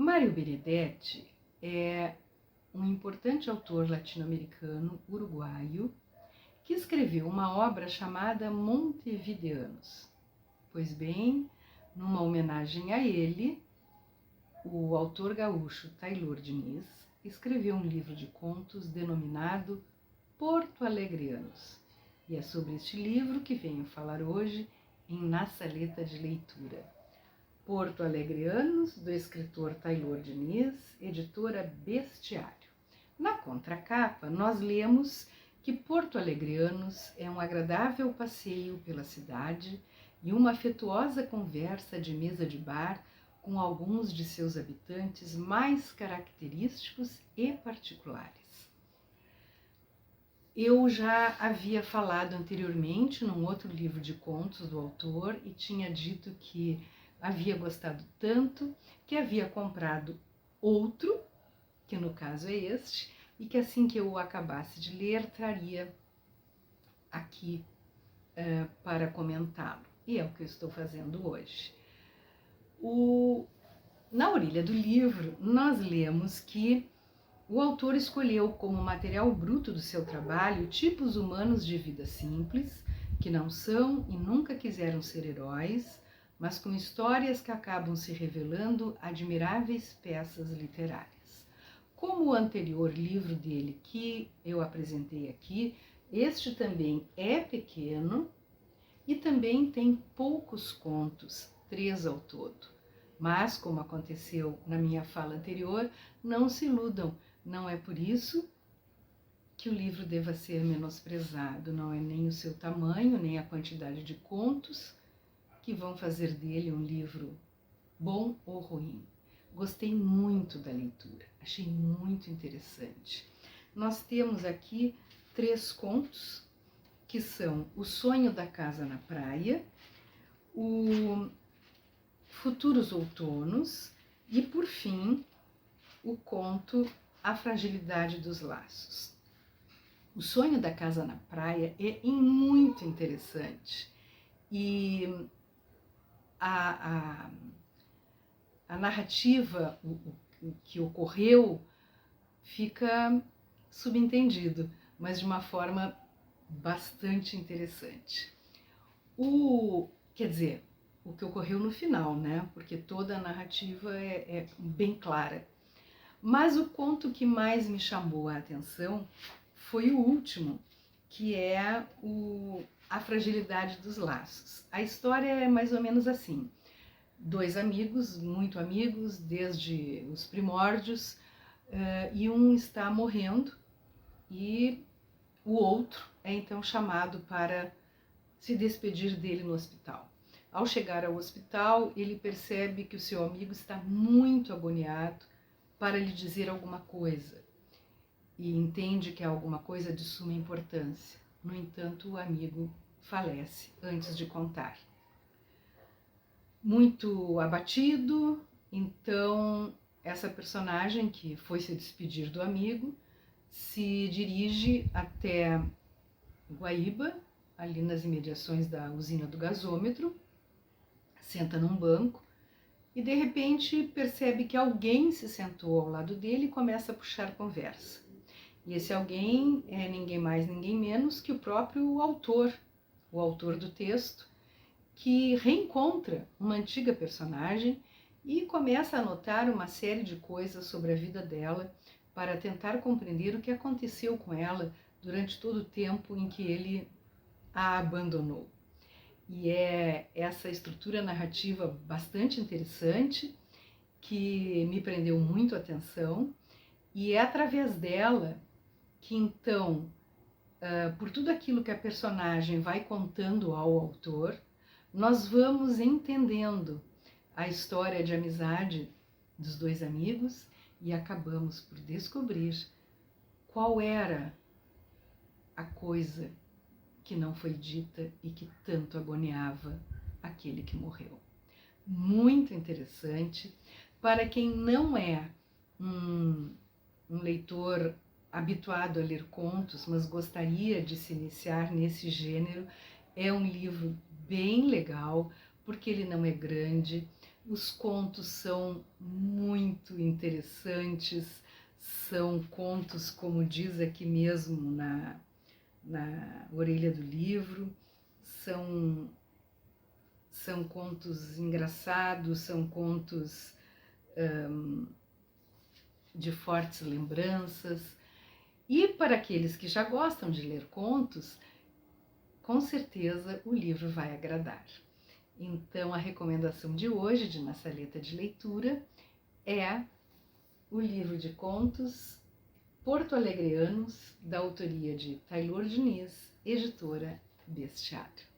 Mário Benedetti é um importante autor latino-americano, uruguaio, que escreveu uma obra chamada Montevideanos. Pois bem, numa homenagem a ele, o autor gaúcho Taylor Diniz escreveu um livro de contos denominado Porto Alegreanos. E é sobre este livro que venho falar hoje em Na Saleta de Leitura. Porto Alegreanos, do escritor Taylor Diniz, editora Bestiário. Na contracapa, nós lemos que Porto Alegreanos é um agradável passeio pela cidade e uma afetuosa conversa de mesa de bar com alguns de seus habitantes mais característicos e particulares. Eu já havia falado anteriormente num outro livro de contos do autor e tinha dito que havia gostado tanto que havia comprado outro, que no caso é este, e que assim que eu acabasse de ler, traria aqui para comentá-lo. E é o que eu estou fazendo hoje. Na orelha do livro, nós lemos que o autor escolheu como material bruto do seu trabalho tipos humanos de vida simples, que não são e nunca quiseram ser heróis, mas com histórias que acabam se revelando admiráveis peças literárias. Como o anterior livro dele que eu apresentei aqui, este também é pequeno e também tem poucos contos, 3 ao todo. Mas, como aconteceu na minha fala anterior, não se iludam, não é por isso que o livro deva ser menosprezado, não é nem o seu tamanho, nem a quantidade de contos que vão fazer dele um livro bom ou ruim. Gostei muito da leitura, achei muito interessante. Nós temos aqui 3 contos, que são O Sonho da Casa na Praia, o Futuros Outonos e, por fim, o conto A Fragilidade dos Laços. O Sonho da Casa na Praia é muito interessante e a narrativa, o que ocorreu, fica subentendido, mas de uma forma bastante interessante. Quer dizer, o que ocorreu no final, né? Porque toda a narrativa é bem clara. Mas o conto que mais me chamou a atenção foi o último, que é A Fragilidade dos Laços. A história é mais ou menos assim. 2 amigos, muito amigos, desde os primórdios, e um está morrendo e o outro é então chamado para se despedir dele no hospital. Ao chegar ao hospital, ele percebe que o seu amigo está muito agoniado para lhe dizer alguma coisa e entende que é alguma coisa de suma importância. No entanto, o amigo falece antes de contar. Muito abatido, então essa personagem que foi se despedir do amigo se dirige até Guaíba, ali nas imediações da usina do gasômetro, senta num banco e de repente percebe que alguém se sentou ao lado dele e começa a puxar conversa. E esse alguém é ninguém mais, ninguém menos que o próprio autor, o autor do texto, que reencontra uma antiga personagem e começa a notar uma série de coisas sobre a vida dela para tentar compreender o que aconteceu com ela durante todo o tempo em que ele a abandonou. E é essa estrutura narrativa bastante interessante que me prendeu muito a atenção, e é através dela que então, por tudo aquilo que a personagem vai contando ao autor, nós vamos entendendo a história de amizade dos 2 amigos e acabamos por descobrir qual era a coisa que não foi dita e que tanto agoniava aquele que morreu. Muito interessante. Para quem não é um leitor habituado a ler contos, mas gostaria de se iniciar nesse gênero, é um livro bem legal, porque ele não é grande, Os contos são muito interessantes, são contos, como diz aqui mesmo na orelha do livro, são contos engraçados, são contos de fortes lembranças. E para aqueles que já gostam de ler contos, com certeza o livro vai agradar. Então, a recomendação de hoje de Na Saleta de Leitura é o livro de contos porto-alegreanos, da autoria de Taylor Diniz, editora Bestiário.